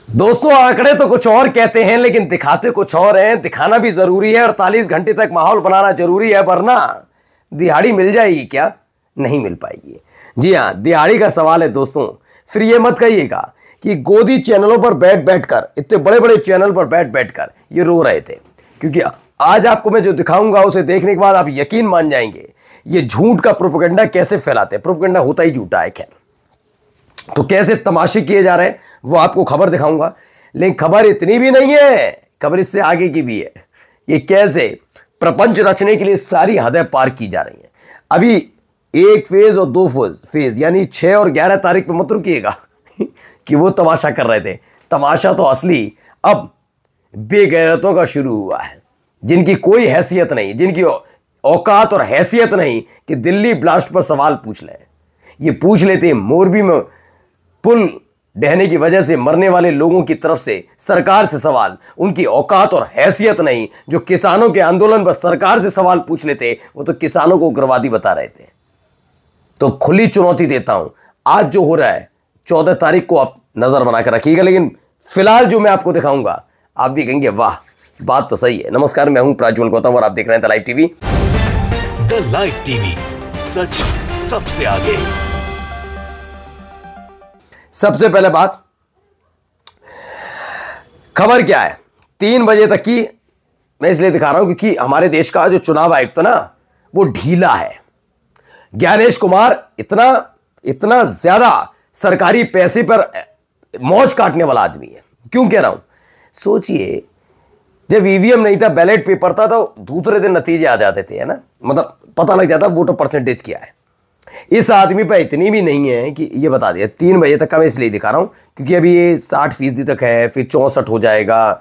दोस्तों, आंकड़े तो कुछ और कहते हैं लेकिन दिखाते कुछ और हैं। दिखाना भी जरूरी है, 48 घंटे तक माहौल बनाना जरूरी है, वरना दिहाड़ी मिल जाएगी क्या? नहीं मिल पाएगी। जी हां, दिहाड़ी का सवाल है दोस्तों। फिर ये मत कहिएगा कि गोदी चैनलों पर बैठ बैठकर, इतने बड़े बड़े चैनल पर बैठ बैठकर ये रो रहे थे, क्योंकि आज आपको मैं जो दिखाऊंगा उसे देखने के बाद आप यकीन मान जाएंगे ये झूठ का प्रोपेगेंडा कैसे फैलाते हैं। प्रोपेगेंडा होता ही झूठा है। खैर, तो कैसे तमाशे किए जा रहे हैं वो आपको खबर दिखाऊंगा, लेकिन खबर इतनी भी नहीं है, खबर इससे आगे की भी है। ये कैसे प्रपंच रचने के लिए सारी हदें पार की जा रही हैं। अभी एक फेज और दो फेज यानी 6 और 11 तारीख पे मत रुकिएगा कि वो तमाशा कर रहे थे। तमाशा तो असली अब बेगैरतों का शुरू हुआ है, जिनकी कोई हैसियत नहीं, जिनकी औकात और हैसियत नहीं कि दिल्ली ब्लास्ट पर सवाल पूछ लें। ये पूछ लेते मोरबी में पुल ढहने की वजह से मरने वाले लोगों की तरफ से सरकार से सवाल। उनकी औकात और हैसियत नहीं जो किसानों के आंदोलन पर सरकार से सवाल पूछ लेते। वो तो किसानों को उग्रवादी बता रहे थे। तो खुली चुनौती देता हूं, आज जो हो रहा है 14 तारीख को आप नजर बनाकर रखिएगा, लेकिन फिलहाल जो मैं आपको दिखाऊंगा आप भी कहेंगे वाह, बात तो सही है। नमस्कार, मैं हूं प्राज्वल गौतम और आप देख रहे हैं the live TV. The live TV, सच सबसे आगे। सबसे पहले बात, खबर क्या है 3 बजे तक की मैं इसलिए दिखा रहा हूं क्योंकि हमारे देश का जो चुनाव आयुक्त ना वो ढीला है। ज्ञानेश कुमार इतना ज्यादा सरकारी पैसे पर मौज काटने वाला आदमी है। क्यों कह रहा हूं, सोचिए जब ईवीएम नहीं था, बैलेट पेपर था, तो दूसरे दिन नतीजे आ जाते थे, है ना, मतलब पता लग जाता वोटर परसेंटेज क्या है। इस आदमी पर इतनी भी नहीं है कि ये बता दिया। 3 बजे तक का मैं इसलिए दिखा रहा हूं क्योंकि अभी ये 60% तक है, फिर 64 हो जाएगा,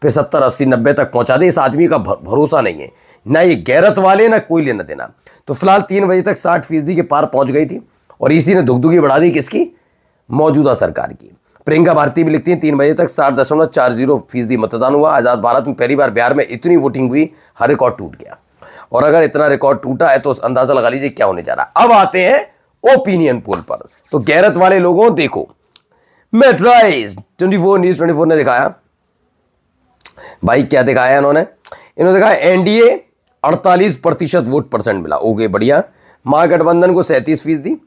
फिर 70, 80, 90 तक पहुंचा दे। इस आदमी का भरोसा नहीं है, ना ये गैरत वाले ना कोई लेना देना। तो फिलहाल 3 बजे तक 60% के पार पहुंच गई थी और इसी ने धुकधुकी बढ़ा दी किसकी? मौजूदा सरकार की। प्रियंका भारती भी लिखती हैं 3 बजे तक 60.40% मतदान हुआ। आजाद भारत में पहली बार बिहार में इतनी वोटिंग हुई, हर रिकॉर्ड टूट गया। और अगर इतना रिकॉर्ड टूटा है तो अंदाजा लगा लीजिए क्या होने जा रहा है। अब आते हैं ओपिनियन पोल पर। तो गैरत वाले लोगों, देखो, मेट्राइज 24 न्यूज 24 ने दिखाया भाई, क्या दिखाया इन्होंने दिखाया एनडीए 48% वोट परसेंट मिला। ओके, बढ़िया। महागठबंधन को 37%।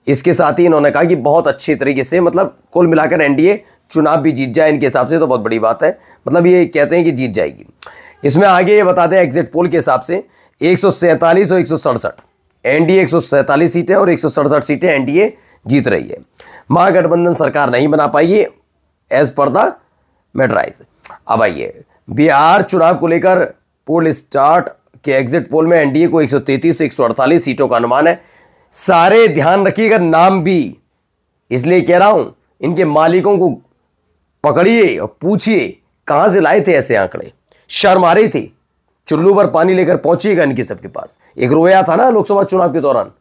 इसके साथ ही इन्होंने कहा कि बहुत अच्छे तरीके से, मतलब कुल मिलाकर एनडीए चुनाव भी जीत जाए इनके हिसाब से तो बहुत बड़ी बात है। मतलब ये कहते हैं कि जीत जाएगी। इसमें आगे ये बता दें एग्जिट पोल के हिसाब से 147 और 167 एनडीए 147 सीटें और 167 सीटें एनडीए जीत रही है। महागठबंधन सरकार नहीं बना पाई है एज पर द मेट्राइज। अब आइए बिहार चुनाव को लेकर पोल स्टार्ट के एग्जिट पोल में एनडीए को 133 से 148 सीटों का अनुमान है। सारे ध्यान रखिएगा, नाम भी इसलिए कह रहा हूं, इनके मालिकों को पकड़िए और पूछिए कहां से लाए थे ऐसे आंकड़े। शर्म आ रही थी, चुल्लू पर पानी लेकर पहुंचिएगा इनके सबके पास। एक रोया था ना लोकसभा चुनाव के दौरान,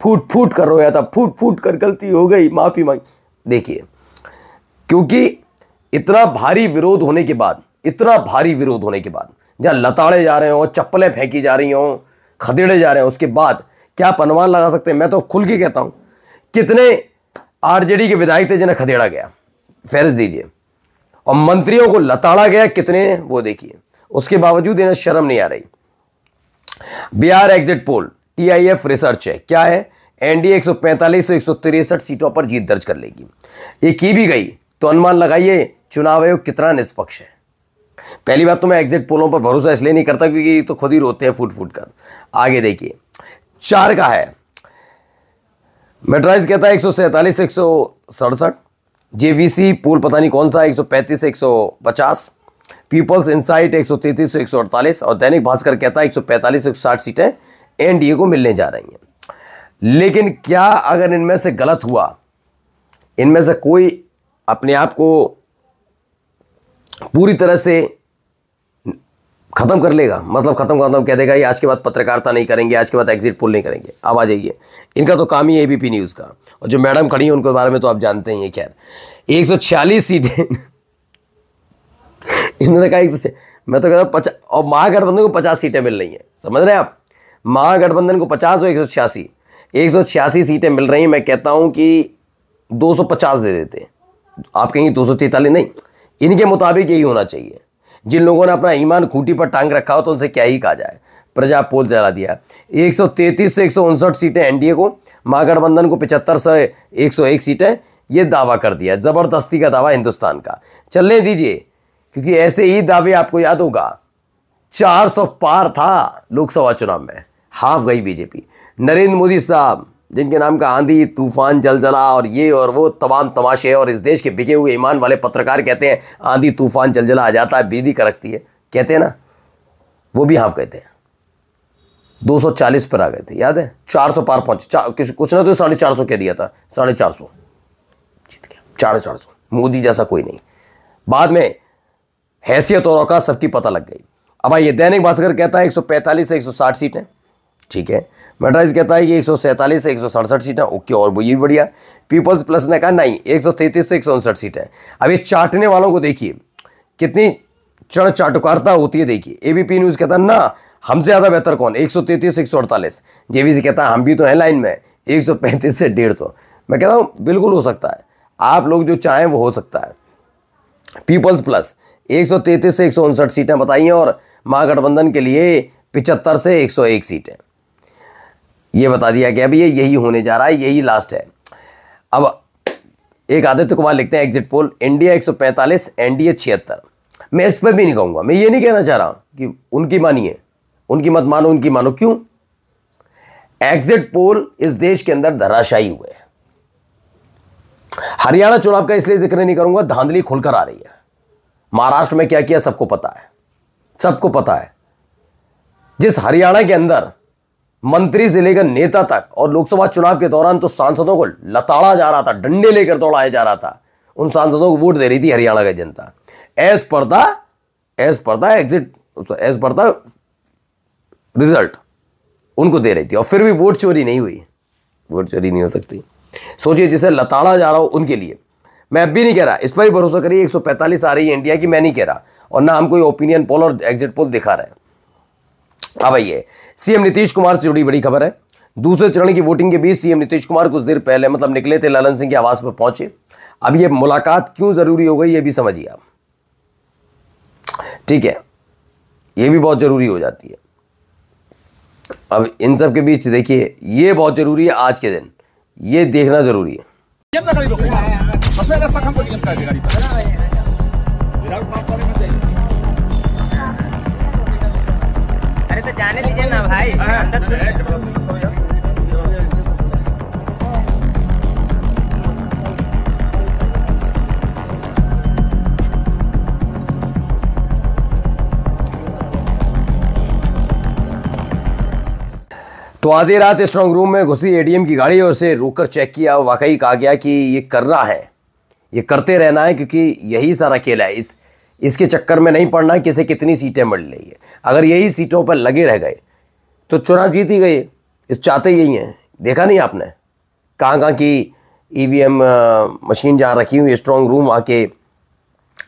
फूट फूट कर रोया था, फूट फूट कर गलती हो गई, माफी मांगी। देखिए, क्योंकि इतना भारी विरोध होने के बाद, जहां लताड़े जा रहे हो, चप्पलें फेंकी जा रही हो, खदेड़े जा रहे हैं, उसके बाद क्या आप अनुमान लगा सकते हैं? मैं तो खुल के कहता हूं, कितने आरजेडी के विधायक थे जिन्हें खदेड़ा गया, फहरिस्त दीजिए। और मंत्रियों को लताड़ा गया कितने, वो देखिए। उसके बावजूद इन्हें शर्म नहीं आ रही। Bihar exit poll TIF research है, क्या है? एनडीए 145 से 163 सीटों पर जीत दर्ज कर लेगी। ये की भी गई तो अनुमान लगाइए चुनाव आयोग कितना निष्पक्ष है। पहली बात तो मैं एग्जिट पोलों पर भरोसा इसलिए नहीं करता क्योंकि तो खुद ही रोते हैं फूट फूट कर। आगे देखिए 4 का है, मेट्राइज कहता है 147 से 167, जेवीसी पोल पता नहीं कौन सा 135 से 150, पीपल्स इंसाइट 133 से 148 और दैनिक भास्कर कहता है 145 से 160 सीटें एनडीए को मिलने जा रही हैं। लेकिन क्या अगर इनमें से गलत हुआ, इनमें से कोई अपने आप को पूरी तरह से खत्म कर लेगा, मतलब खत्म कह देगा ये आज के बाद पत्रकारिता नहीं करेंगे, आज के बाद एग्जिट पोल नहीं करेंगे, अब आ जाइए, इनका तो काम ही है एबीपी न्यूज़ का। और जो मैडम खड़ी हैं उनके बारे में तो आप जानते ही हैं। खैर 146 सीटें इन्होंने कहा, मैं तो कहता हूँ 50, और महागठबंधन को 50 सीटें मिल रही हैं। समझ रहे हैं आप? महागठबंधन को 50 और 186 सीटें मिल रही हैं। मैं कहता हूं कि 250 दे देते, आप कहेंगे 243 नहीं, इनके मुताबिक यही होना चाहिए। जिन लोगों ने अपना ईमान खूंटी पर टांग रखा हो तो उनसे क्या ही कहा जाए। प्रजा पोल चला दिया। 133 से 159 सीटें एनडीए को, महागठबंधन को 75 से 101 सीटें, ये दावा कर दिया। जबरदस्ती का दावा हिंदुस्तान का। चलने दीजिए, क्योंकि ऐसे ही दावे आपको याद होगा 400 पार था लोकसभा चुनाव में, हाफ गई बीजेपी। नरेंद्र मोदी साहब, जिनके नाम का आंधी तूफान जलजला और ये और वो तमाम तमाशे, और इस देश के बिके हुए ईमान वाले पत्रकार कहते हैं आंधी तूफान जलजला आ जाता है, बिजली कड़कती है, कहते हैं ना, वो भी हाफ गए थे। 240 पर आ गए थे, याद है? 400 पार पहुंचे, कुछ ना तो 450 कह दिया था, 450 जीत गया, 450। मोदी जैसा कोई नहीं। बाद में हैसियत और औकात सबकी पता लग गई। अब आइए, दैनिक भास्कर कहता है 145 से 160 सीटें, ठीक है। मेट्राइज कहता है कि 147 से 167 सीटें, ओके, और वो ये भी बढ़िया। पीपल्स प्लस ने कहा नहीं 133 से 159 सीटें। अब ये चाटने वालों को देखिए कितनी चढ़ चाटुकारता होती है। देखिए, एबीपी न्यूज कहता है ना हमसे ज्यादा बेहतर कौन, 133 से 148। जेवीसी कहता है हम भी तो हैं लाइन में, 135 से 150। मैं कहता हूं बिल्कुल हो सकता है, आप लोग जो चाहें वो हो सकता है। पीपल्स प्लस 133 से 159 सीटें बताई हैं, और महागठबंधन के लिए 75 से 101 सीटें। ये बता दिया गया भी यही होने जा रहा है, यही लास्ट है। अब एक आदित्य कुमार लिखते हैं एग्जिट पोल, इंडिया 145, एनडीए 76। मैं इस पर भी नहीं कहूंगा, मैं ये नहीं कहना चाह रहा कि उनकी मानिए, उनकी मत मानो, उनकी मानो। क्यों? एग्जिट पोल इस देश के अंदर धराशायी हुए हैं। हरियाणा चुनाव का इसलिए जिक्र नहीं करूंगा, धांधली खुलकर आ रही है। महाराष्ट्र में क्या किया सबको पता है, सबको पता है। जिस हरियाणा के अंदर मंत्री से लेकर नेता तक, और लोकसभा चुनाव के दौरान तो सांसदों को लताड़ा जा रहा था, डंडे लेकर दौड़ाया जा रहा था, उन सांसदों को वोट दे रही थी हरियाणा की जनता। एज पर द रिजल्ट उनको दे रही थी, और फिर भी वोट चोरी नहीं हुई। वोट चोरी नहीं हो सकती। सोचिए, जिसे लताड़ा जा रहा हो उनके लिए। मैं अब भी नहीं कह रहा, इस पर ही भरोसा करिए, 145 आ रही है इंडिया की, मैं नहीं कह रहा, और ना हम कोई ओपिनियन पोल और एग्जिट पोल दिखा रहे हैं। अब आइए, सीएम नीतीश कुमार से जुड़ी बड़ी खबर है। दूसरे चरण की वोटिंग के बीच सीएम नीतीश कुमार कुछ देर पहले निकले थे, ललन सिंह के आवास पर पहुंचे। अब ये मुलाकात क्यों जरूरी हो गई ये भी समझिए आप, ठीक है, ये भी बहुत जरूरी हो जाती है। अब इन सब के बीच देखिए, ये बहुत जरूरी है आज के दिन, ये देखना जरूरी है। अरे तो जाने दीजिए ना भाई, तो आधी रात स्ट्रांग रूम में घुसी एडीएम की गाड़ी और उसे रोककर चेक किया। वाकई कहा गया कि ये करना है, ये करते रहना है, क्योंकि यही सारा खेल है। इसके चक्कर में नहीं पड़ना कि इसे कितनी सीटें मिल रही है। अगर यही सीटों पर लगे रह गए तो चुनाव जीत ही गए। इस चाहते यही हैं। देखा नहीं आपने कहाँ की ईवीएम मशीन जहाँ रखी हुई, स्ट्रांग रूम वहाँ के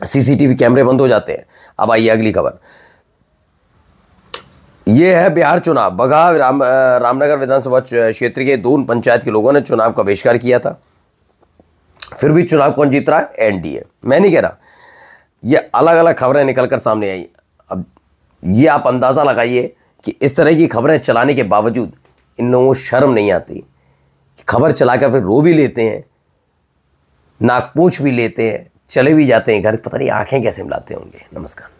सीसीटीवी कैमरे बंद हो जाते हैं। अब आइए अगली खबर, ये है बिहार चुनाव। बघा रामनगर विधानसभा क्षेत्र के दून पंचायत के लोगों ने चुनाव का बहिष्कार किया था। फिर भी चुनाव कौन जीत रहा है? एनडीए। मैं नहीं कह रहा, ये अलग अलग खबरें निकलकर सामने आई। अब ये आप अंदाज़ा लगाइए कि इस तरह की खबरें चलाने के बावजूद इन लोगों को शर्म नहीं आती। खबर चलाकर फिर रो भी लेते हैं, नाक पूंछ भी लेते हैं, चले भी जाते हैं घर, पता नहीं आंखें कैसे मिलाते होंगे। नमस्कार।